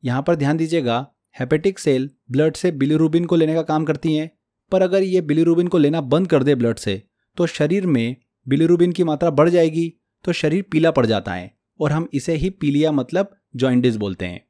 यहाँ पर ध्यान दीजिएगा, हेपेटिक सेल ब्लड से बिलीरुबिन को लेने का काम करती हैं, पर अगर ये बिलीरुबिन को लेना बंद कर दे ब्लड से तो शरीर में बिलीरुबिन की मात्रा बढ़ जाएगी, तो शरीर पीला पड़ जाता है और हम इसे ही पीलिया मतलब जॉइंडिस बोलते हैं।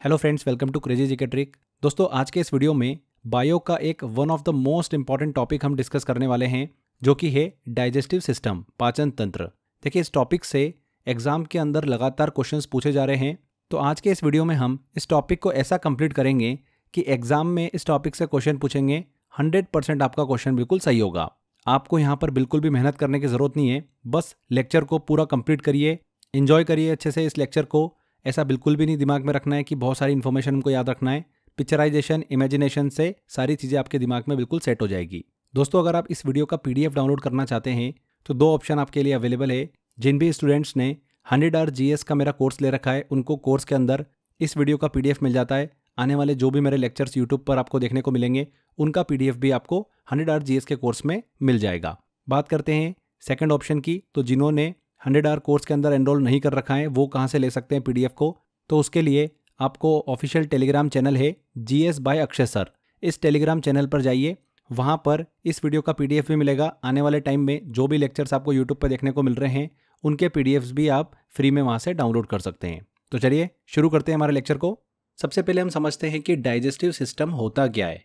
Hello friends, welcome to crazy GK trick. दोस्तों, आज के इस वीडियो में बायो का एक one of the most important topic हम डिस्कस करने वाले हैं, जो कि है डाइजेस्टिव सिस्टम, पाचन तंत्र। देखिए, इस टॉपिक से एग्जाम के अंदर लगातार क्वेश्चंस पूछे जा रहे हैं, तो आज के इस वीडियो में हम इस टॉपिक को ऐसा कंप्लीट करेंगे कि एग्जाम में इस टॉपिक से क्वेश्चन पूछेंगे 100% आपका क्वेश्चन बिल्कुल सही होगा। आपको यहाँ पर बिल्कुल भी मेहनत करने की जरूरत नहीं है, बस लेक्चर को पूरा कंप्लीट करिए, एंजॉय करिए अच्छे से इस लेक्चर को। ऐसा बिल्कुल भी नहीं दिमाग में रखना है कि बहुत सारी इन्फॉर्मेशन हमको याद रखना है। पिक्चराइजेशन, इमेजिनेशन से सारी चीज़ें आपके दिमाग में बिल्कुल सेट हो जाएगी। दोस्तों, अगर आप इस वीडियो का PDF डाउनलोड करना चाहते हैं तो 2 ऑप्शन आपके लिए अवेलेबल है। जिन भी स्टूडेंट्स ने 100 आवर GS का मेरा कोर्स ले रखा है, उनको कोर्स के अंदर इस वीडियो का PDF मिल जाता है। आने वाले जो भी मेरे लेक्चर्स यूट्यूब पर आपको देखने को मिलेंगे, उनका PDF भी आपको 100 आवर GS के कोर्स में मिल जाएगा। बात करते हैं सेकंड ऑप्शन की, तो जिन्होंने 100 आवर कोर्स के अंदर एनरोल नहीं कर रखा है, वो कहाँ से ले सकते हैं PDF को? तो उसके लिए आपको ऑफिशियल टेलीग्राम चैनल है GS बाय अक्षय सर, इस टेलीग्राम चैनल पर जाइए। वहाँ पर इस वीडियो का PDF भी मिलेगा। आने वाले टाइम में जो भी लेक्चर्स आपको यूट्यूब पर देखने को मिल रहे हैं, उनके PDFs भी आप फ्री में वहाँ से डाउनलोड कर सकते हैं। तो चलिए शुरू करते हैं हमारे लेक्चर को। सबसे पहले हम समझते हैं कि डाइजेस्टिव सिस्टम होता क्या है।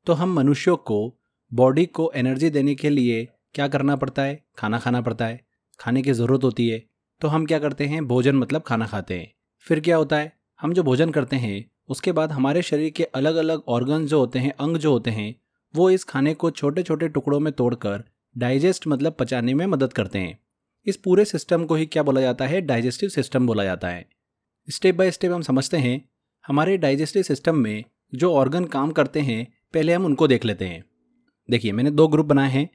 तो हम मनुष्यों को बॉडी को एनर्जी देने के लिए क्या करना पड़ता है? खाना खाना पड़ता है, खाने की ज़रूरत होती है। तो हम क्या करते हैं? भोजन मतलब खाना खाते हैं। फिर क्या होता है? हम जो भोजन करते हैं उसके बाद हमारे शरीर के अलग अलग ऑर्गन जो होते हैं, अंग जो होते हैं, वो इस खाने को छोटे छोटे टुकड़ों में तोड़कर डाइजेस्ट मतलब पचाने में मदद करते हैं। इस पूरे सिस्टम को ही क्या बोला जाता है? डाइजेस्टिव सिस्टम बोला जाता है। स्टेप बाय स्टेप हम समझते हैं। हमारे डाइजेस्टिव सिस्टम में जो ऑर्गन काम करते हैं, पहले हम उनको देख लेते हैं। देखिए, मैंने 2 ग्रुप बनाए हैं।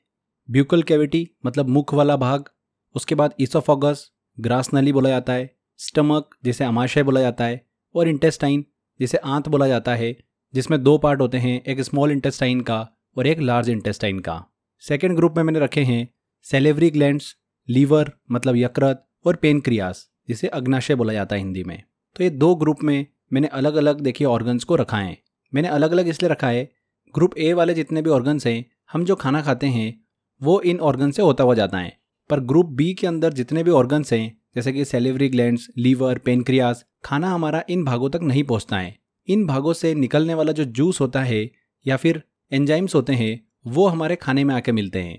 ब्यूकल कैविटी मतलब मुख वाला भाग, उसके बाद ईसोफेगस, ग्रास नली बोला जाता है, स्टमक जिसे अमाशय बोला जाता है, और इंटेस्टाइन जिसे आंत बोला जाता है, जिसमें 2 पार्ट होते हैं, एक स्मॉल इंटेस्टाइन का और एक लार्ज इंटेस्टाइन का। सेकेंड ग्रुप में मैंने रखे हैं सैलिवरी ग्लैंड्स, लीवर मतलब यकृत, और पेनक्रियास जिसे अग्नाशय बोला जाता है हिंदी में। तो ये 2 ग्रुप में मैंने अलग अलग देखिए ऑर्गन्स को रखा है। मैंने अलग अलग इसलिए रखा है, ग्रुप A वाले जितने भी ऑर्गन्स हैं, हम जो खाना खाते हैं वो इन ऑर्गन से होता हुआ जाता है। पर ग्रुप B के अंदर जितने भी ऑर्गन्स हैं, जैसे कि सैलिवरी ग्लैंड्स, लीवर, पेनक्रियास, खाना हमारा इन भागों तक नहीं पहुंचता है। इन भागों से निकलने वाला जो जूस होता है या फिर एंजाइम्स होते हैं, वो हमारे खाने में आके मिलते हैं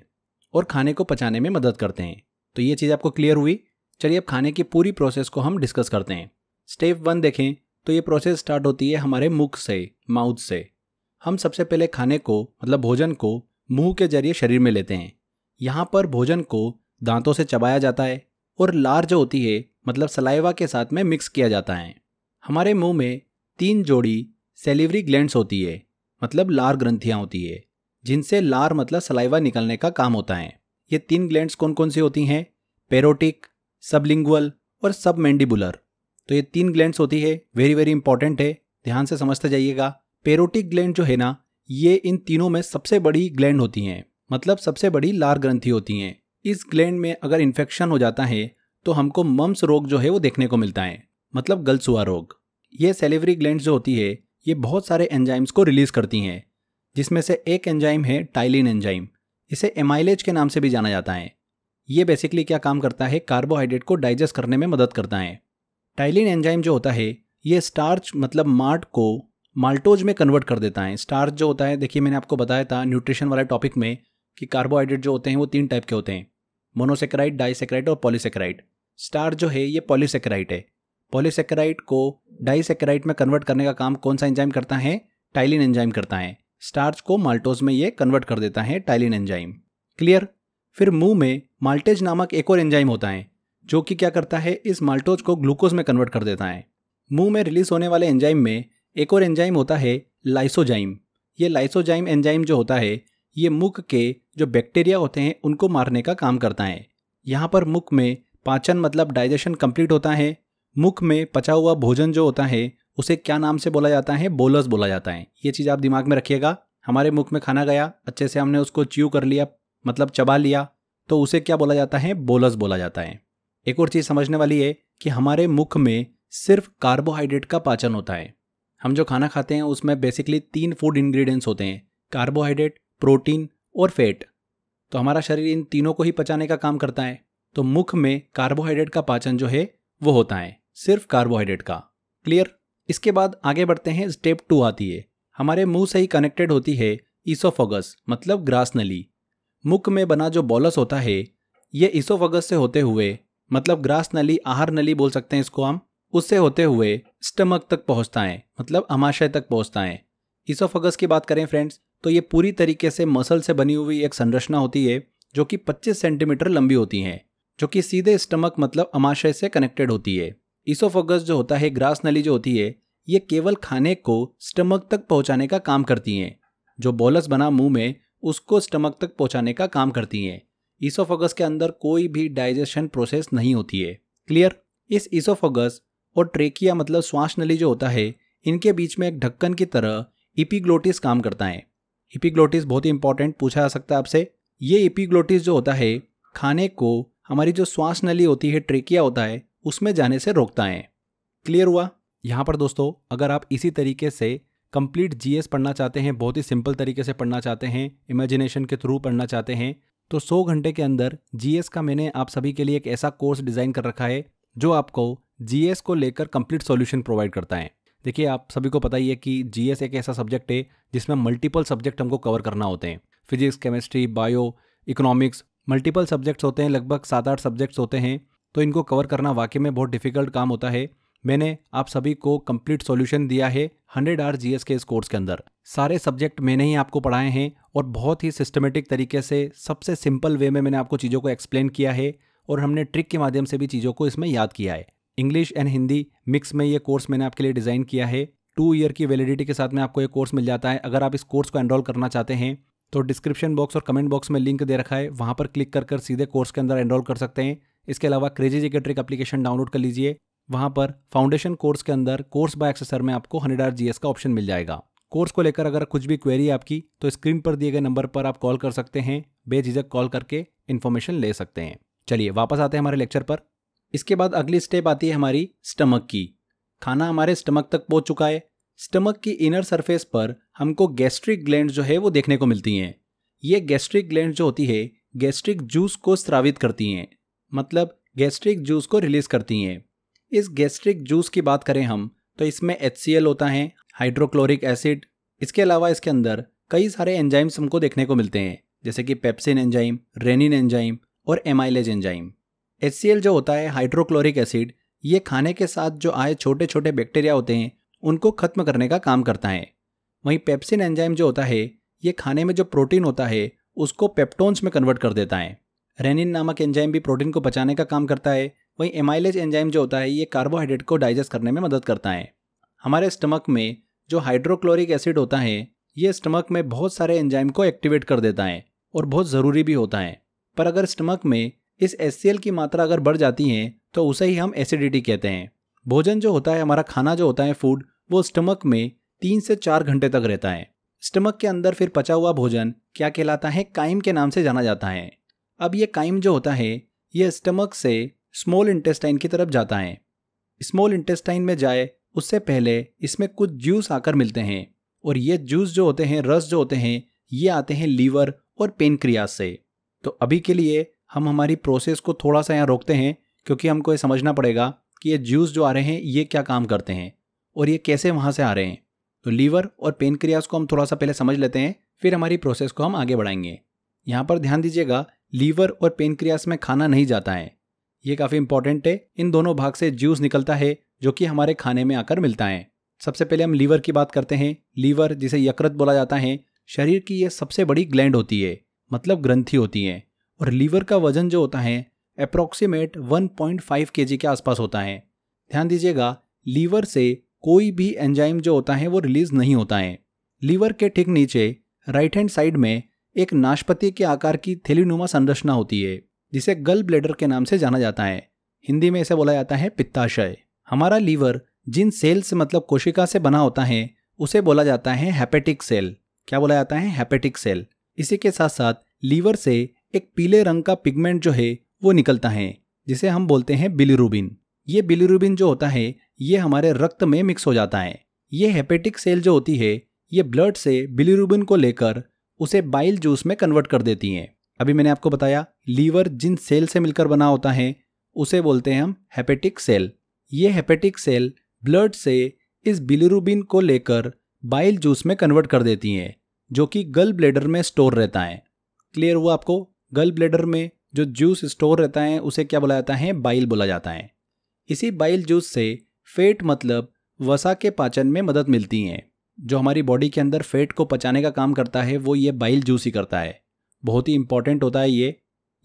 और खाने को पचाने में मदद करते हैं। तो ये चीज़ आपको क्लियर हुई। चलिए अब खाने की पूरी प्रोसेस को हम डिस्कस करते हैं। स्टेप 1 देखें तो ये प्रोसेस स्टार्ट होती है हमारे मुख से, माउथ से। हम सबसे पहले खाने को मतलब भोजन को मुंह के जरिए शरीर में लेते हैं। यहाँ पर भोजन को दांतों से चबाया जाता है और लार जो होती है मतलब सलाइवा के साथ में मिक्स किया जाता है। हमारे मुंह में 3 जोड़ी सैलिवरी ग्लैंड्स होती है, मतलब लार ग्रंथियाँ होती है, जिनसे लार मतलब सलाइवा निकलने का काम होता है। ये 3 ग्लैंड्स कौन कौन सी होती हैं? पेरोटिक, सबलिंगुअल और सबमैंडिबुलर। तो ये 3 ग्लैंड्स होती है, वेरी वेरी इंपॉर्टेंट है, ध्यान से समझते जाइएगा। पेरोटिक ग्लैंड जो है ना, ये इन तीनों में सबसे बड़ी ग्लैंड होती हैं, मतलब सबसे बड़ी लार ग्रंथि होती हैं। इस ग्लैंड में अगर इन्फेक्शन हो जाता है तो हमको मम्स रोग जो है वो देखने को मिलता है, मतलब गलसुआ रोग। ये सैलिवरी ग्लैंड जो होती है, ये बहुत सारे एंजाइम्स को रिलीज करती हैं, जिसमें से एक एंजाइम है टाइलिन एंजाइम। इसे एमाइलेज के नाम से भी जाना जाता है। ये बेसिकली क्या काम करता है? कार्बोहाइड्रेट को डाइजेस्ट करने में मदद करता है। टाइलिन एंजाइम जो होता है, ये स्टार्च मतलब मार्ट को माल्टोज में कन्वर्ट कर देता है। स्टार्च जो होता है, देखिए मैंने आपको बताया था न्यूट्रिशन वाले टॉपिक में कि कार्बोहाइड्रेट जो होते हैं वो 3 टाइप के होते हैं, मोनोसेकेराइड, डाइसेकेराइड और पॉलीसेकेराइड। स्टार्च जो है ये पॉलीसेकेराइड है। पॉलीसेकेराइड को डाइसेकेराइड में कन्वर्ट करने का काम कौन सा एंजाइम करता है? टाइलिन एंजाइम करता है। स्टार्च को माल्टोज में ये कन्वर्ट कर देता है टाइलिन एंजाइम। क्लियर? फिर मुंह में माल्टेज नामक एक और एंजाइम होता है, जो कि क्या करता है? इस माल्टोज को ग्लूकोज में कन्वर्ट कर देता है। मुंह में रिलीज होने वाले एंजाइम में एक और एंजाइम होता है लाइसोजाइम। ये लाइसोजाइम एंजाइम जो होता है, ये मुख के जो बैक्टीरिया होते हैं उनको मारने का काम करता है। यहाँ पर मुख में पाचन मतलब डाइजेशन कंप्लीट होता है। मुख में पचा हुआ भोजन जो होता है उसे क्या नाम से बोला जाता है? बोलस बोला जाता है। ये चीज़ आप दिमाग में रखिएगा। हमारे मुख में खाना गया, अच्छे से हमने उसको च्यू कर लिया मतलब चबा लिया, तो उसे क्या बोला जाता है, बोलस बोला जाता है। एक और चीज़ समझने वाली है कि हमारे मुख में सिर्फ कार्बोहाइड्रेट का पाचन होता है। हम जो खाना खाते हैं उसमें बेसिकली 3 फूड इंग्रेडिएंट्स होते हैं, कार्बोहाइड्रेट, प्रोटीन और फैट। तो हमारा शरीर इन तीनों को ही पचाने का काम करता है। तो मुख में कार्बोहाइड्रेट का पाचन जो है वो होता है, सिर्फ कार्बोहाइड्रेट का। क्लियर। इसके बाद आगे बढ़ते हैं, स्टेप 2 आती है। हमारे मुंह से ही कनेक्टेड होती है ईसोफेगस मतलब ग्रास नली। मुख में बना जो बोलस होता है ये ईसोफेगस से होते हुए, मतलब ग्रास नली, आहार नली बोल सकते हैं इसको हम, उससे होते हुए स्टमक तक पहुंचता है, मतलब अमाशय तक पहुंचता है। ईसोफेगस की बात करें फ्रेंड्स तो ये पूरी तरीके से मसल से बनी हुई एक संरचना होती है जो कि 25 सेंटीमीटर लंबी होती है, जो कि सीधे स्टमक मतलब अमाशय से कनेक्टेड होती है। ईसोफेगस जो होता है, ग्रास नली जो होती है, ये केवल खाने को स्टमक तक पहुंचाने का काम करती हैं। जो बोलस बना मुंह में उसको स्टमक तक पहुंचाने का काम करती हैं। ईसोफेगस के अंदर कोई भी डाइजेशन प्रोसेस नहीं होती है। क्लियर। इस ईसोफेगस और ट्रेकिया मतलब श्वास नली जो होता है, इनके बीच में एक ढक्कन की तरह एपिग्लोटिस काम करता है। एपिग्लोटिस बहुत ही इंपॉर्टेंट, पूछा जा सकता है आपसे। ये एपिग्लोटिस जो होता है खाने को हमारी जो श्वास नली होती है, ट्रेकिया होता है, उसमें जाने से रोकता है। क्लियर हुआ। यहाँ पर दोस्तों अगर आप इसी तरीके से कंप्लीट जीएस पढ़ना चाहते हैं, बहुत ही सिंपल तरीके से पढ़ना चाहते हैं, इमेजिनेशन के थ्रू पढ़ना चाहते हैं, तो 100 घंटे के अंदर जीएस का मैंने आप सभी के लिए एक ऐसा कोर्स डिज़ाइन कर रखा है जो आपको जीएस को लेकर कंप्लीट सॉल्यूशन प्रोवाइड करता है। देखिए आप सभी को पता ही है कि जीएस एक ऐसा सब्जेक्ट है जिसमें मल्टीपल सब्जेक्ट हमको कवर करना होते हैं। Physics, chemistry, bio, economics, multiple subjects होते हैं, लगभग 7-8 सब्जेक्ट्स होते हैं। तो इनको कवर करना वाकई में बहुत डिफिकल्ट काम होता है। मैंने आप सभी को कंप्लीट सॉल्यूशन दिया है 100 आवर जीएस के इस कोर्स के अंदर। सारे सब्जेक्ट मैंने ही आपको पढ़ाए हैं और बहुत ही सिस्टमेटिक तरीके से, सबसे सिंपल वे में मैंने आपको चीज़ों को एक्सप्लेन किया है और हमने ट्रिक के माध्यम से भी चीज़ों को इसमें याद किया है। इंग्लिश एंड हिंदी मिक्स में ये कोर्स मैंने आपके लिए डिज़ाइन किया है। 2 ईयर की वैलिडिटी के साथ में आपको ये कोर्स मिल जाता है। अगर आप इस कोर्स को एनरोल करना चाहते हैं तो डिस्क्रिप्शन बॉक्स और कमेंट बॉक्स में लिंक दे रखा है, वहाँ पर क्लिक कर सीधे कोर्स के अंदर एनरोल कर सकते हैं। इसके अलावा crazy GK trick application download कर लीजिए। वहाँ पर फाउंडेशन कोर्स के अंदर कोर्स बाय एक्सेसर में आपको 100 आवर जीएस का ऑप्शन मिल जाएगा। कोर्स को लेकर अगर कुछ भी क्वेरी है आपकी तो स्क्रीन पर दिए गए नंबर पर आप कॉल कर सकते हैं, बेझिझक कॉल करके इन्फॉर्मेशन ले सकते हैं। चलिए वापस आते हैं हमारे लेक्चर पर। इसके बाद अगली स्टेप आती है हमारी स्टमक की। खाना हमारे स्टमक तक पहुंच चुका है। स्टमक की इनर सरफेस पर हमको गैस्ट्रिक ग्लैंड जो है वो देखने को मिलती हैं। ये गैस्ट्रिक ग्लैंड जो होती है गैस्ट्रिक जूस को स्रावित करती हैं, मतलब गैस्ट्रिक जूस को रिलीज करती हैं। इस गैस्ट्रिक जूस की बात करें हम तो इसमें HCl होता है, हाइड्रोक्लोरिक एसिड। इसके अलावा इसके अंदर कई सारे एंजाइम्स हमको देखने को मिलते हैं, जैसे कि पेप्सिन एंजाइम, रेनिन एंजाइम और एमाइलेज एंजाइम। HCl जो होता है, हाइड्रोक्लोरिक एसिड, ये खाने के साथ जो आए छोटे छोटे बैक्टीरिया होते हैं उनको खत्म करने का काम करता है। वहीं पेप्सिन एंजाइम जो होता है ये खाने में जो प्रोटीन होता है उसको पेप्टोन्स में कन्वर्ट कर देता है। रेनिन नामक एंजाइम भी प्रोटीन को पचाने का काम करता है। वहीं एमाइलेज एंजाइम जो होता है ये कार्बोहाइड्रेट को डाइजेस्ट करने में मदद करता है। हमारे स्टमक में जो हाइड्रोक्लोरिक एसिड होता है ये स्टमक में बहुत सारे एंजाइम को एक्टिवेट कर देता है और बहुत ज़रूरी भी होता है। पर अगर स्टमक में इस HCl की मात्रा अगर बढ़ जाती है तो उसे ही हम एसिडिटी कहते हैं। भोजन जो होता है, हमारा खाना जो होता है, फूड, वो स्टमक में 3 से 4 घंटे तक रहता है। स्टमक के अंदर फिर पचा हुआ भोजन क्या कहलाता है, काइम के नाम से जाना जाता है। अब ये काइम जो होता है ये स्टमक से स्मॉल इंटेस्टाइन की तरफ जाता है। स्मॉल इंटेस्टाइन में जाए उससे पहले इसमें कुछ जूस आकर मिलते हैं और ये जूस जो होते हैं, रस जो होते हैं, ये आते हैं लीवर और पेनक्रियास से। तो अभी के लिए हम हमारी प्रोसेस को थोड़ा सा यहाँ रोकते हैं क्योंकि हमको ये समझना पड़ेगा कि ये जूस जो आ रहे हैं ये क्या काम करते हैं और ये कैसे वहाँ से आ रहे हैं। तो लीवर और पेनक्रियास को हम थोड़ा सा पहले समझ लेते हैं, फिर हमारी प्रोसेस को हम आगे बढ़ाएंगे। यहाँ पर ध्यान दीजिएगा, लीवर और पेनक्रियास में खाना नहीं जाता है, ये काफ़ी इंपॉर्टेंट है। इन दोनों भाग से जूस निकलता है जो कि हमारे खाने में आकर मिलता है। सबसे पहले हम लीवर की बात करते हैं। लीवर, जिसे यकृत बोला जाता है, शरीर की ये सबसे बड़ी ग्लैंड होती है, मतलब ग्रंथि होती है। और लीवर का वजन जो होता है अप्रॉक्सीमेट 1.5 kg के आसपास होता है। ध्यान दीजिएगा, लीवर से कोई भी एंजाइम जो होता है वो रिलीज नहीं होता है। लीवर के ठीक नीचे राइट हैंड साइड में एक नाशपाती के आकार की थैलीनुमा संरचना होती है जिसे गल ब्लैडर के नाम से जाना जाता है। हिंदी में इसे बोला जाता है पित्ताशय। हमारा लीवर जिन सेल से, मतलब कोशिका से बना होता है, उसे बोला जाता है हेपेटिक सेल। क्या बोला जाता है? Hepatic cell. इसी के साथ साथ लीवर से एक पीले रंग का पिगमेंट जो है वो निकलता है जिसे हम बोलते हैं बिलिरुबिन। ये बिलिरुबिन जो होता है ये हमारे रक्त में मिक्स हो जाता है। ये हेपेटिक सेल जो होती है ये ब्लड से बिलिरुबिन को लेकर उसे बाइल जूस में कन्वर्ट कर देती हैं। अभी मैंने आपको बताया लीवर जिन सेल से मिलकर बना होता है उसे बोलते हैं हम हेपेटिक सेल। ये हेपेटिक सेल ब्लड से इस बिलिरुबिन को लेकर बाइल जूस में कन्वर्ट कर देती हैं जो कि गल ब्लेडर में स्टोर रहता है। क्लियर हुआ आपको? गल ब्लेडर में जो जूस स्टोर रहता है उसे क्या बोला जाता है? बाइल बोला जाता है। इसी बाइल जूस से फैट मतलब वसा के पाचन में मदद मिलती है। जो हमारी बॉडी के अंदर फैट को पचाने का काम करता है वो ये बाइल जूस ही करता है। बहुत ही इंपॉर्टेंट होता है ये।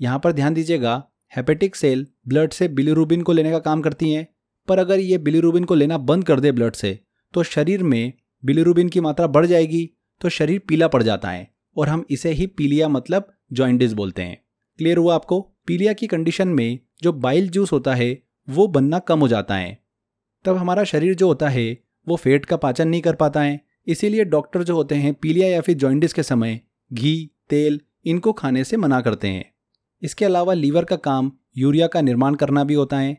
यहाँ पर ध्यान दीजिएगा, हेपेटिक सेल ब्लड से बिलिरुबिन को लेने का काम करती हैं, पर अगर ये बिलिरुबिन को लेना बंद कर दे ब्लड से तो शरीर में बिलिरुबिन की मात्रा बढ़ जाएगी, तो शरीर पीला पड़ जाता है और हम इसे ही पीलिया मतलब जॉइंडिस बोलते हैं। क्लियर हुआ आपको? पीलिया की कंडीशन में जो बाइल जूस होता है वो बनना कम हो जाता है। तब हमारा शरीर जो होता है वो फैट का पाचन नहीं कर पाता है। इसीलिए डॉक्टर जो होते हैं पीलिया या फिर जॉइंडिस के समय घी, तेल इनको खाने से मना करते हैं। इसके अलावा लीवर का काम यूरिया का निर्माण करना भी होता है।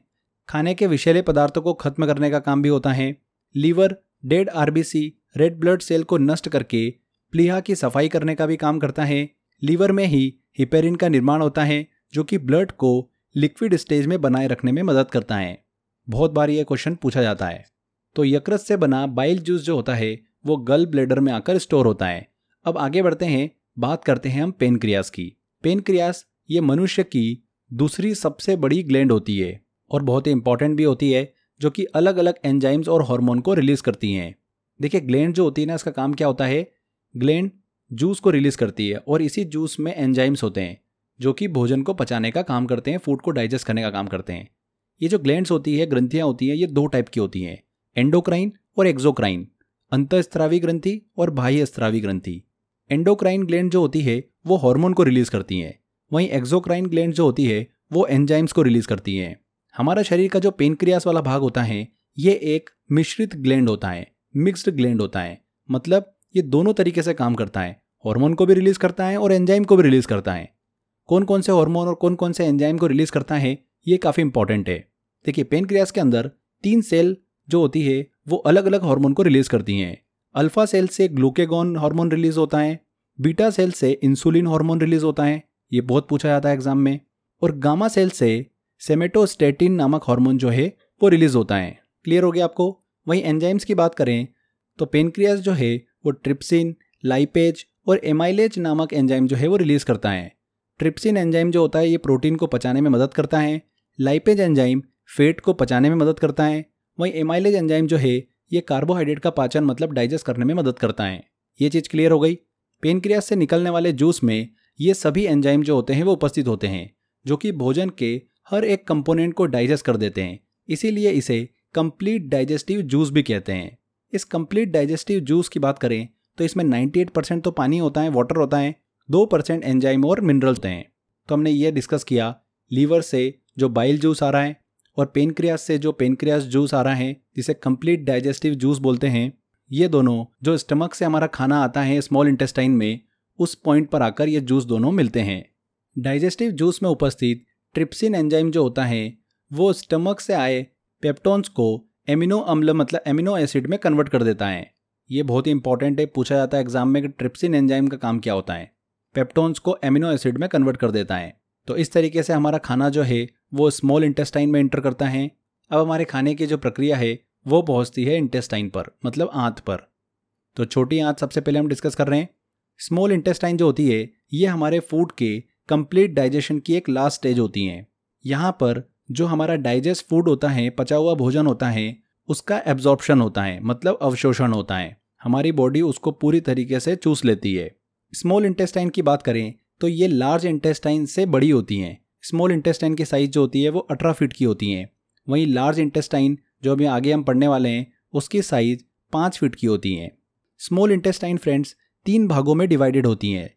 खाने के विषैले पदार्थों को खत्म करने का काम भी होता है। Liver dead RBC red blood cell को नष्ट करके प्लीहा की सफाई करने का भी काम करता है। लीवर में ही हिपेरिन का निर्माण होता है जो कि ब्लड को लिक्विड स्टेज में बनाए रखने में मदद करता है। बहुत बार यह क्वेश्चन पूछा जाता है। तो यकृत से बना बाइल जूस जो होता है वो गल ब्लेडर में आकर स्टोर होता है। अब आगे बढ़ते हैं, बात करते हैं हम पेनक्रियास की। पेनक्रियास ये मनुष्य की दूसरी सबसे बड़ी ग्लैंड होती है और बहुत ही इंपॉर्टेंट भी होती है, जो कि अलग अलग एंजाइम्स और हार्मोन को रिलीज करती हैं। देखिए ग्लैंड जो होती है ना, इसका काम क्या होता है? ग्लैंड जूस को रिलीज करती है और इसी जूस में एंजाइम्स होते हैं जो कि भोजन को पचाने का काम करते हैं, फूड को डाइजेस्ट करने का काम करते हैं। ये जो ग्लैंड्स होती है, ग्रंथियां होती हैं, ये दो टाइप की होती हैं, एंडोक्राइन और एक्सोक्राइन, अंतःस्रावी ग्रंथि और बाह्य स्रावी ग्रंथि। एंडोक्राइन ग्लैंड जो होती है वो हार्मोन को रिलीज करती हैं, वहीं एक्सोक्राइन ग्लैंड जो होती है वो एंजाइम्स को रिलीज करती हैं। हमारा शरीर का जो पेनक्रियास वाला भाग होता है ये एक मिश्रित ग्लैंड होता है, मिक्स्ड ग्लैंड होता है। मतलब ये दोनों तरीके से काम करता है, हार्मोन को भी रिलीज करता है और एंजाइम को भी रिलीज करता है। कौन कौन से हार्मोन और कौन कौन से एंजाइम को रिलीज करता है ये काफ़ी इंपॉर्टेंट है। देखिए पेनक्रियास के अंदर 3 सेल जो होती है वो अलग अलग हार्मोन को रिलीज करती हैं। अल्फा सेल से ग्लूकेगॉन हार्मोन रिलीज होता है, बीटा सेल से इंसुलिन हार्मोन रिलीज होता है, ये बहुत पूछा जाता है एग्जाम में, और गामा सेल से सेमेटोस्टेटिन नामक हार्मोन जो है वो रिलीज होता है। क्लियर हो गया आपको? वहीं एंजाइम्स की बात करें तो पेनक्रियास जो है वो ट्रिप्सिन, लाइपेज और एमाइलेज नामक एंजाइम जो है वो रिलीज करता है। ट्रिप्सिन एंजाइम जो होता है ये प्रोटीन को पचाने में मदद करता है, लाइपेज एंजाइम फैट को पचाने में मदद करता है, वहीं एमाइलेज एंजाइम जो है ये कार्बोहाइड्रेट का पाचन मतलब डाइजेस्ट करने में मदद करता है। ये चीज़ क्लियर हो गई? पेनक्रियास से निकलने वाले जूस में ये सभी एंजाइम जो होते हैं वो उपस्थित होते हैं जो कि भोजन के हर एक कंपोनेंट को डाइजेस्ट कर देते हैं। इसीलिए इसे कंप्लीट डाइजेस्टिव जूस भी कहते हैं। इस कंप्लीट डाइजेस्टिव जूस की बात करें तो इसमें 98% तो पानी होता है, वाटर होता है, 2% एंजाइम और मिनरल्स होते हैं। तो हमने ये डिस्कस किया लीवर से जो बाइल जूस आ रहा है और पेनक्रियास से जो पेनक्रियास जूस आ रहा है जिसे कंप्लीट डाइजेस्टिव जूस बोलते हैं। ये दोनों जो स्टमक से हमारा खाना आता है स्मॉल इंटेस्टाइन में, उस पॉइंट पर आकर ये जूस दोनों मिलते हैं। डाइजेस्टिव जूस में उपस्थित ट्रिप्सिन एंजाइम जो होता है वो स्टमक से आए पेप्टोन्स को एमिनो अम्ल मतलब एमिनो एसिड में कन्वर्ट कर देता है। ये बहुत ही इंपॉर्टेंट है, पूछा जाता है एग्जाम में कि ट्रिप्सिन एंजाइम का काम क्या होता है? पेप्टोन्स को एमिनो एसिड में कन्वर्ट कर देता है। तो इस तरीके से हमारा खाना जो है वो स्मॉल इंटेस्टाइन में एंटर करता है। अब हमारे खाने की जो प्रक्रिया है वो पहुंचती है इंटेस्टाइन पर, मतलब आंत पर। तो छोटी आंत सबसे पहले हम डिस्कस कर रहे हैं। स्मॉल इंटेस्टाइन जो होती है ये हमारे फूड के कंप्लीट डाइजेशन की एक लास्ट स्टेज होती है। यहाँ पर जो हमारा डाइजेस्ट फूड होता है, पचा हुआ भोजन होता है, उसका एब्जॉर्प्शन होता है, मतलब अवशोषण होता है। हमारी बॉडी उसको पूरी तरीके से चूस लेती है। स्मॉल इंटेस्टाइन की बात करें तो ये लार्ज इंटेस्टाइन से बड़ी होती हैं। स्मॉल इंटेस्टाइन की साइज जो होती है वो 18 फीट की होती हैं, वहीं लार्ज इंटेस्टाइन जो अभी आगे हम पढ़ने वाले हैं उसकी साइज 5 फीट की होती हैं। स्मॉल इंटेस्टाइन फ्रेंड्स 3 भागों में डिवाइडेड होती हैं।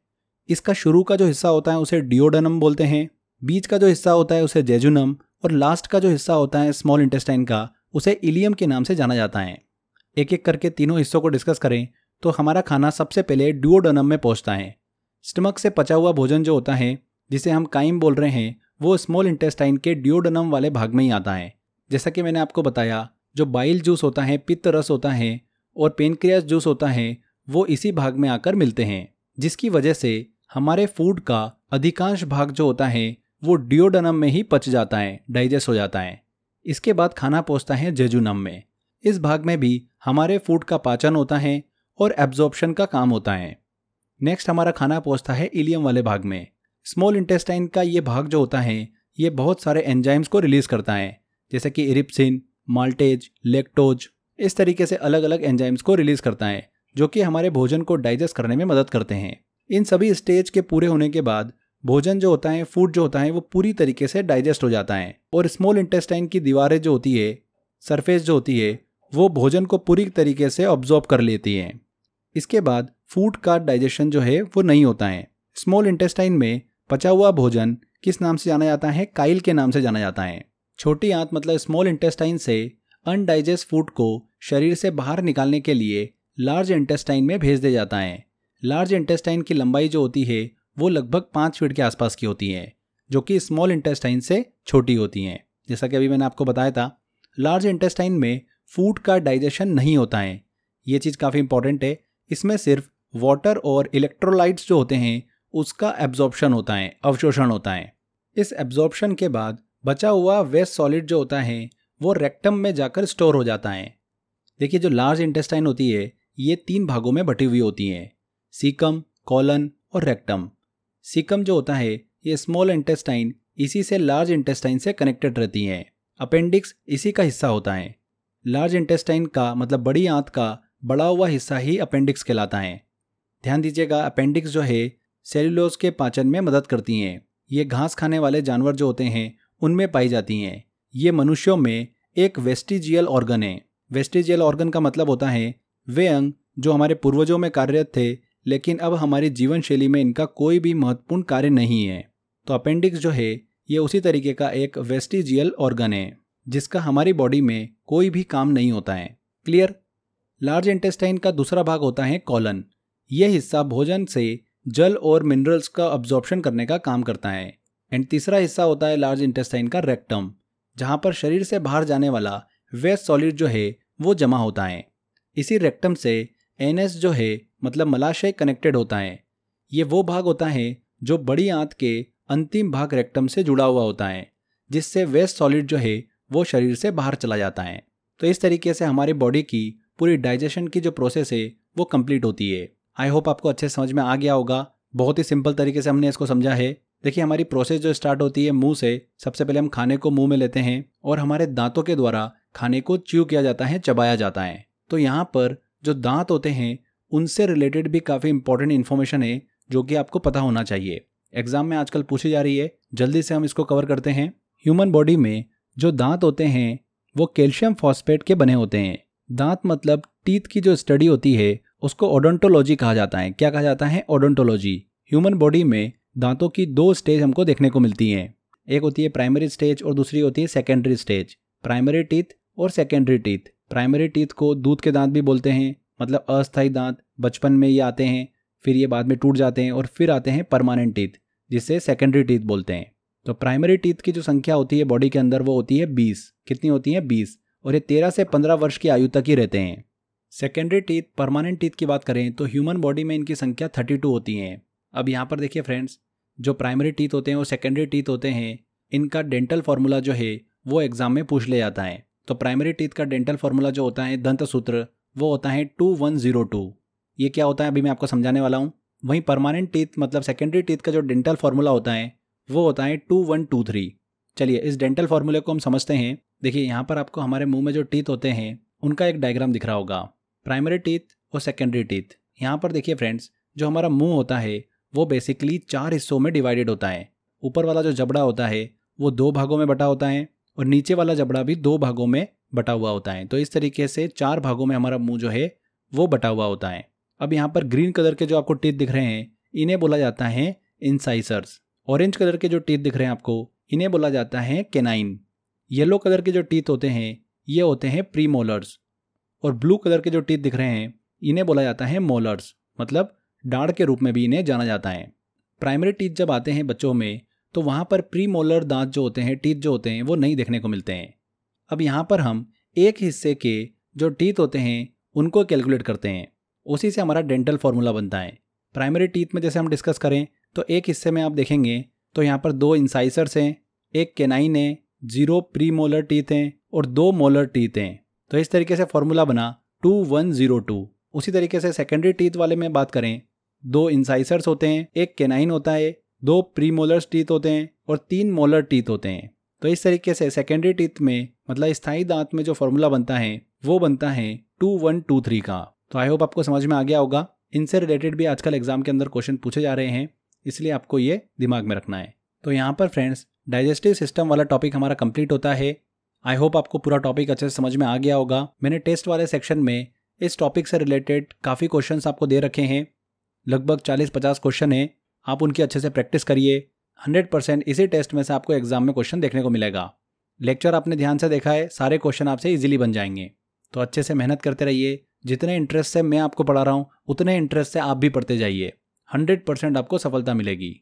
इसका शुरू का जो हिस्सा होता है उसे डिओडेनम बोलते हैं, बीच का जो हिस्सा होता है उसे जेजुनम, और लास्ट का जो हिस्सा होता है स्मॉल इंटेस्टाइन का उसे इलियम के नाम से जाना जाता है। एक एक करके तीनों हिस्सों को डिस्कस करें तो हमारा खाना सबसे पहले डुओडेनम में पहुंचता है। स्टमक से पचा हुआ भोजन जो होता है जिसे हम काइम बोल रहे हैं, वो स्मॉल इंटेस्टाइन के ड्यूोडेनम वाले भाग में ही आता है। जैसा कि मैंने आपको बताया, जो बाइल जूस होता है, पित्त रस होता है और पेनक्रियास जूस होता है, वो इसी भाग में आकर मिलते हैं, जिसकी वजह से हमारे फूड का अधिकांश भाग जो होता है वो ड्यूोडेनम में ही पच जाता है, डाइजेस्ट हो जाता है। इसके बाद खाना पहुंचता है जेजुनम में। इस भाग में भी हमारे फूड का पाचन होता है और एब्जॉर्प्शन का काम होता है। नेक्स्ट हमारा खाना पहुंचता है इलियम वाले भाग में। स्मॉल इंटेस्टाइन का ये भाग जो होता है ये बहुत सारे एंजाइम्स को रिलीज करता है, जैसे कि इरिप्सिन, माल्टेज, लेक्टोज, इस तरीके से अलग अलग एंजाइम्स को रिलीज करता है, जो कि हमारे भोजन को डाइजेस्ट करने में मदद करते हैं। इन सभी स्टेज के पूरे होने के बाद भोजन जो होता है, फूड जो होता है, वो पूरी तरीके से डाइजेस्ट हो जाता है और स्मॉल इंटेस्टाइन की दीवारें जो होती है, सरफेस जो होती है, वो भोजन को पूरी तरीके से ऑब्जॉर्ब कर लेती है। इसके बाद फूड का डाइजेशन जो है वो नहीं होता है। स्मॉल इंटेस्टाइन में पचा हुआ भोजन किस नाम से जाना जाता है? काइल के नाम से जाना जाता है। छोटी आंत मतलब स्मॉल इंटेस्टाइन से अनडाइजेस्ट फूड को शरीर से बाहर निकालने के लिए लार्ज इंटेस्टाइन में भेज दिया जाता है। लार्ज इंटेस्टाइन की लंबाई जो होती है वो लगभग 5 फीट के आसपास की होती है, जो कि स्मॉल इंटेस्टाइन से छोटी होती हैं। जैसा कि अभी मैंने आपको बताया था, लार्ज इंटेस्टाइन में फूड का डाइजेशन नहीं होता है। ये चीज़ काफ़ी इंपॉर्टेंट है। इसमें सिर्फ वाटर और इलेक्ट्रोलाइट्स जो होते हैं उसका एब्जॉर्प्शन होता है, अवशोषण होता है। इस एब्जॉर्प्शन के बाद बचा हुआ वेस्ट सॉलिड जो होता है वो रेक्टम में जाकर स्टोर हो जाता है। देखिए, जो लार्ज इंटेस्टाइन होती है ये 3 भागों में बटी हुई होती है, सीकम, कॉलन और रेक्टम। सीकम जो होता है ये स्मॉल इंटेस्टाइन इसी से लार्ज इंटेस्टाइन से कनेक्टेड रहती है। अपेंडिक्स इसी का हिस्सा होता है। लार्ज इंटेस्टाइन का मतलब बड़ी आंत का बड़ा हुआ हिस्सा ही अपेंडिक्स कहलाता है। ध्यान दीजिएगा, अपेंडिक्स जो है सेल्यूलोज के पाचन में मदद करती हैं। ये घास खाने वाले जानवर जो होते हैं उनमें पाई जाती हैं। ये मनुष्यों में एक वेस्टिजियल ऑर्गन है। वेस्टिजियल ऑर्गन का मतलब होता है वे अंग जो हमारे पूर्वजों में कार्यरत थे, लेकिन अब हमारी जीवन शैली में इनका कोई भी महत्वपूर्ण कार्य नहीं है। तो अपेंडिक्स जो है ये उसी तरीके का एक वेस्टिजियल ऑर्गन है जिसका हमारी बॉडी में कोई भी काम नहीं होता है। क्लियर? लार्ज इंटेस्टाइन का दूसरा भाग होता है कॉलन। यह हिस्सा भोजन से जल और मिनरल्स का अब्जॉर्प्शन करने का काम करता है। एंड तीसरा हिस्सा होता है लार्ज इंटेस्टाइन का रेक्टम, जहां पर शरीर से बाहर जाने वाला वेस्ट सॉलिड जो है वो जमा होता है। इसी रेक्टम से एनएस जो है मतलब मलाशय कनेक्टेड होता है। ये वो भाग होता है जो बड़ी आंत के अंतिम भाग रेक्टम से जुड़ा हुआ होता है, जिससे वेस्ट सॉलिड जो है वो शरीर से बाहर चला जाता है। तो इस तरीके से हमारी बॉडी की पूरी डाइजेशन की जो प्रोसेस है वो कंप्लीट होती है। आई होप आपको अच्छे समझ में आ गया होगा। बहुत ही सिंपल तरीके से हमने इसको समझा है। देखिए, हमारी प्रोसेस जो स्टार्ट होती है मुंह से। सबसे पहले हम खाने को मुंह में लेते हैं और हमारे दांतों के द्वारा खाने को च्यू किया जाता है, चबाया जाता है। तो यहाँ पर जो दांत होते हैं उनसे रिलेटेड भी काफ़ी इंपॉर्टेंट इन्फॉर्मेशन है जो कि आपको पता होना चाहिए। एग्जाम में आजकल पूछी जा रही है, जल्दी से हम इसको कवर करते हैं। ह्यूमन बॉडी में जो दांत होते हैं वो कैल्शियम फॉस्फेट के बने होते हैं। दांत मतलब टीथ की जो स्टडी होती है उसको ओडोंटोलॉजी कहा जाता है। क्या कहा जाता है? ओडोंटोलॉजी। ह्यूमन बॉडी में दांतों की 2 स्टेज हमको देखने को मिलती हैं। एक होती है प्राइमरी स्टेज और दूसरी होती है सेकेंडरी स्टेज। प्राइमरी टीथ और सेकेंडरी टीथ। प्राइमरी टीथ को दूध के दांत भी बोलते हैं, मतलब अस्थायी दांत। बचपन में ये आते हैं, फिर ये बाद में टूट जाते हैं और फिर आते हैं परमानेंट टीथ, जिसे सेकेंडरी टीथ बोलते हैं। तो प्राइमरी टीथ की जो संख्या होती है बॉडी के अंदर वो होती है 20। कितनी होती है? 20। और ये 13 से 15 वर्ष की आयु तक ही रहते हैं। सेकेंडरी टीथ, परमानेंट टीथ की बात करें तो ह्यूमन बॉडी में इनकी संख्या 32 होती है। अब यहाँ पर देखिए फ्रेंड्स, जो प्राइमरी टीथ होते हैं और सेकेंडरी टीथ होते हैं, इनका डेंटल फार्मूला जो है वो एग्जाम में पूछ लिया जाता है। तो प्राइमरी टीथ का डेंटल फार्मूला जो होता है, दंत सूत्र, वो होता है 2102। ये क्या होता है अभी मैं आपको समझाने वाला हूँ। वहीं परमानेंट टीथ मतलब सेकेंडरी टीथ का जो डेंटल फार्मूला होता है वो होता है 2123। चलिए इस डेंटल फार्मूले को हम समझते हैं। देखिए, यहाँ पर आपको हमारे मुंह में जो टीथ होते हैं उनका एक डायग्राम दिख रहा होगा, प्राइमरी टीथ और सेकेंडरी टीथ। यहाँ पर देखिए फ्रेंड्स, जो हमारा मुंह होता है वो बेसिकली 4 हिस्सों में डिवाइडेड होता है। ऊपर वाला जो जबड़ा होता है वो 2 भागों में बटा होता है और नीचे वाला जबड़ा भी 2 भागों में बटा हुआ होता है। तो इस तरीके से 4 भागों में हमारा मुंह जो है वो बटा हुआ होता है। अब यहाँ पर ग्रीन कलर के जो आपको टीथ दिख रहे हैं इन्हें बोला जाता है इंसाइसर्स। ऑरेंज कलर के जो टीथ दिख रहे हैं आपको इन्हें बोला जाता है केनाइन। येलो कलर के जो टीथ होते हैं ये होते हैं प्रीमोलर्स। और ब्लू कलर के जो टीथ दिख रहे हैं इन्हें बोला जाता है मोलर्स, मतलब दाढ़ के रूप में भी इन्हें जाना जाता है। प्राइमरी टीथ जब आते हैं बच्चों में तो वहाँ पर प्री मोलर दांत जो होते हैं, टीथ जो होते हैं, वो नहीं देखने को मिलते हैं। अब यहाँ पर हम एक हिस्से के जो टीथ होते हैं उनको कैलकुलेट करते हैं, उसी से हमारा डेंटल फॉर्मूला बनता है। प्राइमरी टीथ में जैसे हम डिस्कस करें तो एक हिस्से में आप देखेंगे तो यहाँ पर 2 इंसाइसर्स हैं, एक केनाइन है, 0 प्री मोलर टीथ हैं और 2 मोलर टीथ हैं। तो इस तरीके से फॉर्मूला बना 2102। उसी तरीके से सेकेंडरी टीथ वाले में बात करें, 2 इंसाइसर्स होते हैं, एक केनाइन होता है, 2 प्री मोलर टीथ होते हैं और 3 मोलर टीथ होते हैं। तो इस तरीके से सेकेंडरी टीथ में मतलब स्थायी दांत में जो फॉर्मूला बनता है वो बनता है 2123 का। तो आई होप आपको समझ में आ गया होगा। इनसे रिलेटेड भी आजकल एग्जाम के अंदर क्वेश्चन पूछे जा रहे हैं, इसलिए आपको ये दिमाग में रखना है। तो यहाँ पर फ्रेंड्स डाइजेस्टिव सिस्टम वाला टॉपिक हमारा कंप्लीट होता है। आई होप आपको पूरा टॉपिक अच्छे से समझ में आ गया होगा। मैंने टेस्ट वाले सेक्शन में इस टॉपिक से रिलेटेड काफ़ी क्वेश्चंस आपको दे रखे हैं, लगभग 40-50 क्वेश्चन हैं। आप उनकी अच्छे से प्रैक्टिस करिए। 100% इसी टेस्ट में से आपको एग्जाम में क्वेश्चन देखने को मिलेगा। लेक्चर आपने ध्यान से देखा है, सारे क्वेश्चन आपसे इजीली बन जाएंगे। तो अच्छे से मेहनत करते रहिए। जितने इंटरेस्ट से मैं आपको पढ़ा रहा हूँ उतने इंटरेस्ट से आप भी पढ़ते जाइए। 100% आपको सफलता मिलेगी।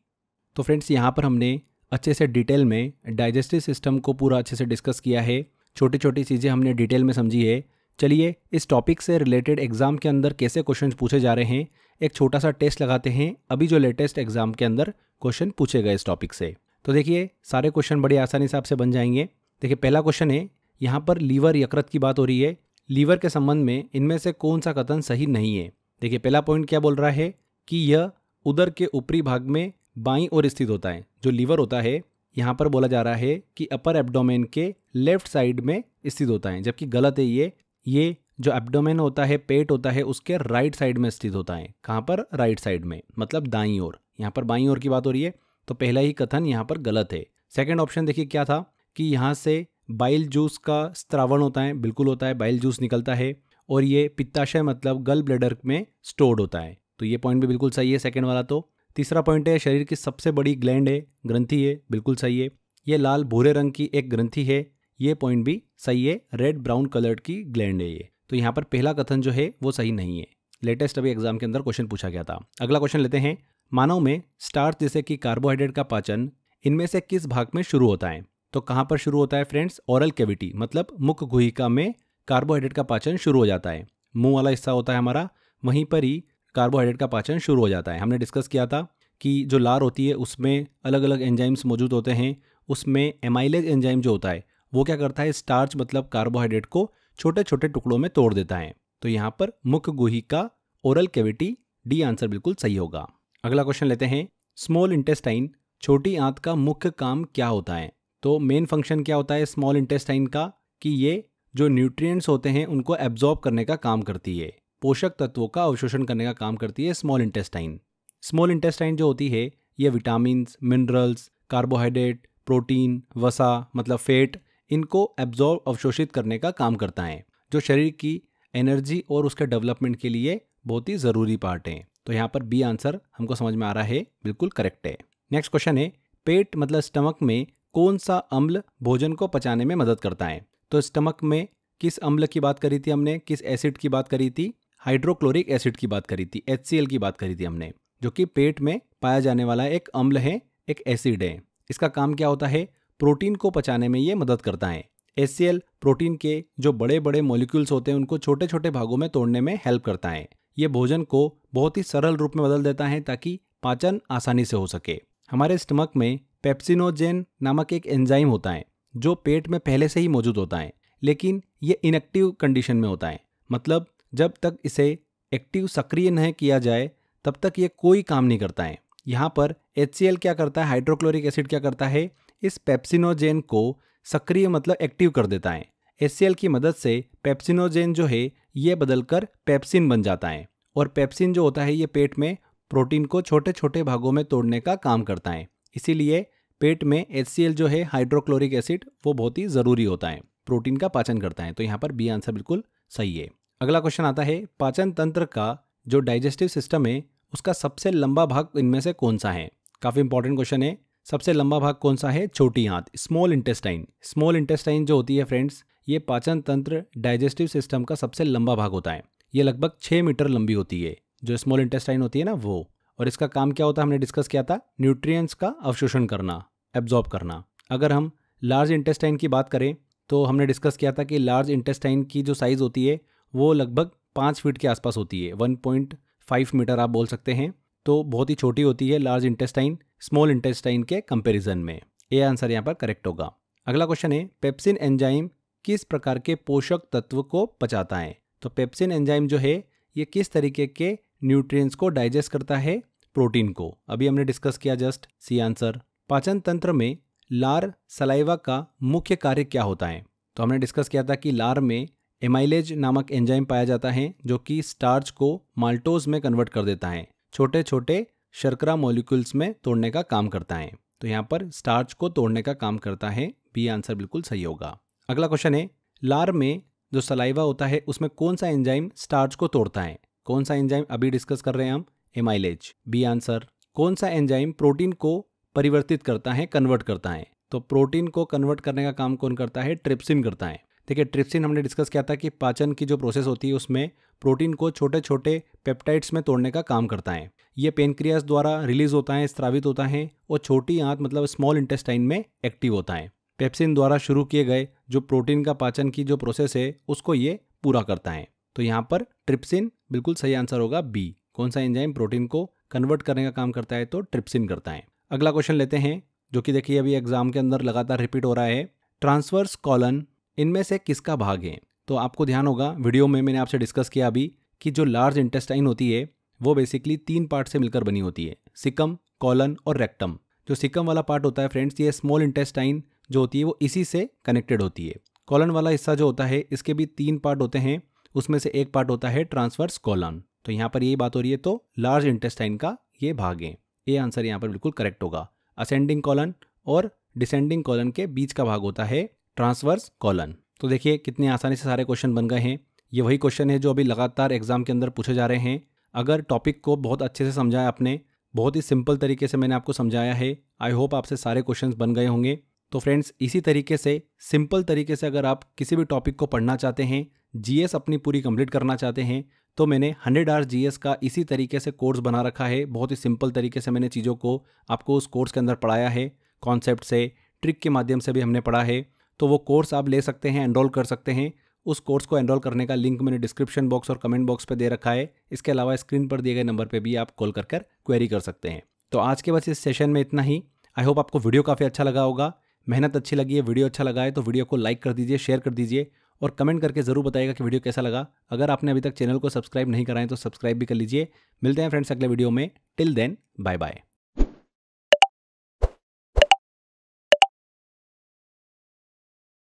तो फ्रेंड्स यहाँ पर हमने अच्छे से डिटेल में डाइजेस्टिव सिस्टम को पूरा अच्छे से डिस्कस किया है। छोटी छोटी चीज़ें हमने डिटेल में समझी है। चलिए इस टॉपिक से रिलेटेड एग्जाम के अंदर कैसे क्वेश्चन पूछे जा रहे हैं एक छोटा सा टेस्ट लगाते हैं। अभी जो लेटेस्ट एग्जाम के अंदर क्वेश्चन पूछे गए इस टॉपिक से, तो देखिए सारे क्वेश्चन बड़ी आसानी से आपसे बन जाएंगे। देखिए पहला क्वेश्चन है, यहाँ पर लीवर यकृत की बात हो रही है। लीवर के संबंध में इनमें से कौन सा कथन सही नहीं है। देखिए पहला पॉइंट क्या बोल रहा है कि यह उदर के ऊपरी भाग में बाईं ओर स्थित होता है। जो लीवर होता है यहाँ पर बोला जा रहा है कि अपर एब्डोमेन के लेफ्ट साइड में स्थित होता है, जबकि गलत है। ये जो एब्डोमेन होता है, पेट होता है, उसके राइट साइड में स्थित होता है। कहाँ पर? राइट साइड में, मतलब दाईं ओर। यहाँ पर बाईं ओर की बात हो रही है, तो पहला ही कथन यहाँ पर गलत है। सेकंड ऑप्शन देखिए क्या था कि यहाँ से बाइल जूस का स्त्रावण होता है। बिल्कुल होता है, बाइल जूस निकलता है और ये पित्ताशय मतलब गल ब्लैडर में स्टोर्ड होता है। तो ये पॉइंट भी बिल्कुल सही है, सेकंड वाला। तो तीसरा पॉइंट है, शरीर की सबसे बड़ी ग्लैंड है, ग्रंथि है, बिल्कुल सही है। ये लाल भूरे रंग की एक ग्रंथि है, ये पॉइंट भी सही है। रेड ब्राउन कलर्ड की ग्लैंड है ये। तो यहाँ पर पहला कथन जो है वो सही नहीं है। लेटेस्ट अभी एग्जाम के अंदर क्वेश्चन पूछा गया था। अगला क्वेश्चन लेते हैं, मानव में स्टार्च जैसे कि कार्बोहाइड्रेट का पाचन इनमें से किस भाग में शुरू होता है। तो कहाँ पर शुरू होता है फ्रेंड्स? ओरल कैविटी, मतलब मुख गुहिका में कार्बोहाइड्रेट का पाचन शुरू हो जाता है। मुंह वाला हिस्सा होता है हमारा, वहीं पर ही कार्बोहाइड्रेट का पाचन शुरू हो जाता है। हमने डिस्कस किया था कि जो लार होती है उसमें अलग अलग एंजाइम्स मौजूद होते हैं। उसमें एमाइलेज एंजाइम जो होता है वो क्या करता है, स्टार्च मतलब कार्बोहाइड्रेट को छोटे छोटे टुकड़ों में तोड़ देता है। तो यहाँ पर मुख गुहिका, ओरल कैविटी, डी आंसर बिल्कुल सही होगा। अगला क्वेश्चन लेते हैं, स्मॉल इंटेस्टाइन छोटी आंत का मुख्य काम क्या होता है। तो मेन फंक्शन क्या होता है स्मॉल इंटेस्टाइन का, कि ये जो न्यूट्रिएंट्स होते हैं उनको एब्जॉर्ब करने का काम करती है, पोषक तत्वों का अवशोषण करने का काम करती है स्मॉल इंटेस्टाइन। स्मॉल इंटेस्टाइन जो होती है ये विटामिन्स, मिनरल्स, कार्बोहाइड्रेट, प्रोटीन, वसा मतलब फैट, इनको एब्जॉर्ब अवशोषित करने का काम करता है, जो शरीर की एनर्जी और उसके डेवलपमेंट के लिए बहुत ही ज़रूरी पार्ट है। तो यहाँ पर बी आंसर हमको समझ में आ रहा है, बिल्कुल करेक्ट है। नेक्स्ट क्वेश्चन है, पेट मतलब स्टमक में कौन सा अम्ल भोजन को पचाने में मदद करता है। तो स्टमक में किस अम्ल की बात करी थी हमने, किस एसिड की बात करी थी? हाइड्रोक्लोरिक एसिड की बात करी थी, HCl की बात करी थी हमने, जो कि पेट में पाया जाने वाला एक अम्ल है, एक एसिड है। इसका काम क्या होता है? प्रोटीन को पचाने में ये मदद करता है। HCl प्रोटीन के जो बड़े बड़े मॉलिक्यूल्स होते हैं उनको छोटे छोटे भागों में तोड़ने में हेल्प करता है। ये भोजन को बहुत ही सरल रूप में बदल देता है ताकि पाचन आसानी से हो सके। हमारे स्टमक में पेप्सिनोजेन नामक एक एंजाइम होता है जो पेट में पहले से ही मौजूद होता है, लेकिन ये इनएक्टिव कंडीशन में होता है, मतलब जब तक इसे एक्टिव सक्रिय नहीं किया जाए तब तक ये कोई काम नहीं करता है। यहाँ पर HCl क्या करता है, हाइड्रोक्लोरिक एसिड क्या करता है, इस पेप्सिनोजेन को सक्रिय मतलब एक्टिव कर देता है। HCl की मदद से पेप्सिनोजेन जो है ये बदलकर पेप्सिन बन जाता है, और पेप्सिन जो होता है ये पेट में प्रोटीन को छोटे छोटे भागों में तोड़ने का काम करता है। इसीलिए पेट में HCl जो है हाइड्रोक्लोरिक एसिड वो बहुत ही ज़रूरी होता है, प्रोटीन का पाचन करता है। तो यहाँ पर बी आंसर बिल्कुल सही है। अगला क्वेश्चन आता है, पाचन तंत्र का जो डाइजेस्टिव सिस्टम है उसका सबसे लंबा भाग इनमें से कौन सा है। काफ़ी इंपॉर्टेंट क्वेश्चन है। सबसे लंबा भाग कौन सा है? छोटी आंत, स्मॉल इंटेस्टाइन। स्मॉल इंटेस्टाइन जो होती है फ्रेंड्स, ये पाचन तंत्र डाइजेस्टिव सिस्टम का सबसे लंबा भाग होता है। ये लगभग 6 मीटर लंबी होती है, जो स्मॉल इंटेस्टाइन होती है ना वो। और इसका काम क्या होता है हमने डिस्कस किया था, न्यूट्रिएंट्स का अवशोषण करना, एब्जॉर्ब करना। अगर हम लार्ज इंटेस्टाइन की बात करें तो हमने डिस्कस किया था कि लार्ज इंटेस्टाइन की जो साइज़ होती है वो लगभग 5 फीट के आसपास होती है, 1.5 मीटर आप बोल सकते हैं। तो बहुत ही छोटी होती है लार्ज इंटेस्टाइन स्मॉल इंटेस्टाइन के कंपैरिजन में। ये आंसर यहाँ पर करेक्ट होगा। अगला क्वेश्चन है, पेप्सिन एंजाइम किस प्रकार के पोषक तत्व को पचाता है? तो पेप्सिन एंजाइम जो है ये किस तरीके के न्यूट्रिएंट्स को डाइजेस्ट करता है? प्रोटीन को। अभी हमने डिस्कस किया जस्ट, सी आंसर। पाचन तंत्र में लार सलाइवा का मुख्य कार्य क्या होता है? तो हमने डिस्कस किया था कि लार में एमाइलेज नामक एंजाइम पाया जाता है जो कि स्टार्च को माल्टोज में कन्वर्ट कर देता है, छोटे छोटे शर्करा मॉलिक्यूल्स में तोड़ने का काम करता है। तो यहाँ पर स्टार्च को तोड़ने का काम करता है, बी आंसर बिल्कुल सही होगा। अगला क्वेश्चन है, लार में जो सलाइवा होता है उसमें कौन सा एंजाइम स्टार्च को तोड़ता है? कौन सा एंजाइम? अभी डिस्कस कर रहे हैं हम, एमाइलेज, बी आंसर। कौन सा एंजाइम प्रोटीन को परिवर्तित करता है, कन्वर्ट करता है? तो प्रोटीन को कन्वर्ट करने का काम कौन करता है? ट्रिप्सिन करता है। देखिए ट्रिप्सिन हमने डिस्कस किया था कि पाचन की जो प्रोसेस होती है उसमें प्रोटीन को छोटे छोटे पेप्टाइड्स में तोड़ने का काम करता है। ये पेनक्रियास द्वारा रिलीज होता है, स्रावित होता है और छोटी आंत मतलब स्मॉल इंटेस्टाइन में एक्टिव होता है। पेप्सिन द्वारा शुरू किए गए जो प्रोटीन का पाचन की जो प्रोसेस है उसको ये पूरा करता है। तो यहाँ पर ट्रिप्सिन बिल्कुल सही आंसर होगा, बी। कौन सा एंजाइम प्रोटीन को कन्वर्ट करने का काम करता है? तो ट्रिप्सिन करता है। अगला क्वेश्चन लेते हैं जो कि देखिए अभी एग्जाम के अंदर लगातार रिपीट हो रहा है, ट्रांसवर्स कॉलन इनमें से किसका भाग है? तो आपको ध्यान होगा वीडियो में मैंने आपसे डिस्कस किया अभी कि जो लार्ज इंटेस्टाइन होती है वो बेसिकली 3 पार्ट से मिलकर बनी होती है, सिकम, कॉलन और रेक्टम। जो सिकम वाला पार्ट होता है फ्रेंड्स, ये स्मॉल इंटेस्टाइन जो होती है वो इसी से कनेक्टेड होती है। कॉलन वाला हिस्सा जो होता है इसके भी 3 पार्ट होते हैं, उसमें से एक पार्ट होता है ट्रांसवर्स कॉलन। तो यहाँ पर यही बात हो रही है, तो लार्ज इंटेस्टाइन का ये भाग है। ये आंसर यहाँ पर बिल्कुल करेक्ट होगा। असेंडिंग कॉलन और डिसेंडिंग कॉलन के बीच का भाग होता है ट्रांसवर्स कॉलन। तो देखिए कितनी आसानी से सारे क्वेश्चन बन गए हैं। ये वही क्वेश्चन है जो अभी लगातार एग्जाम के अंदर पूछे जा रहे हैं। अगर टॉपिक को बहुत अच्छे से समझा है आपने, बहुत ही सिंपल तरीके से मैंने आपको समझाया है, आई होप आपसे सारे क्वेश्चंस बन गए होंगे। तो फ्रेंड्स इसी तरीके से सिंपल तरीके से अगर आप किसी भी टॉपिक को पढ़ना चाहते हैं, जीएस अपनी पूरी कंप्लीट करना चाहते हैं, तो मैंने 100 आवर्स जीएस का इसी तरीके से कोर्स बना रखा है। बहुत ही सिंपल तरीके से मैंने चीज़ों को आपको उस कोर्स के अंदर पढ़ाया है, कॉन्सेप्ट से, ट्रिक के माध्यम से भी हमने पढ़ा है। तो वो कोर्स आप ले सकते हैं, एनरोल कर सकते हैं। उस कोर्स को एनरोल करने का लिंक मैंने डिस्क्रिप्शन बॉक्स और कमेंट बॉक्स पे दे रखा है। इसके अलावा स्क्रीन पर दिए गए नंबर पे भी आप कॉल कर क्वेरी कर सकते हैं। तो आज के बस इस सेशन में इतना ही। आई होप आपको वीडियो काफ़ी अच्छा लगा होगा, मेहनत अच्छी लगी है, वीडियो अच्छा लगा है तो वीडियो को लाइक कर दीजिए, शेयर कर दीजिए और कमेंट करके ज़रूर बताइएगा कि वीडियो कैसा लगा। अगर आपने अभी तक चैनल को सब्सक्राइब नहीं कराएं तो सब्सक्राइब भी कर लीजिए। मिलते हैं फ्रेंड्स अगले वीडियो में। Till then bye bye.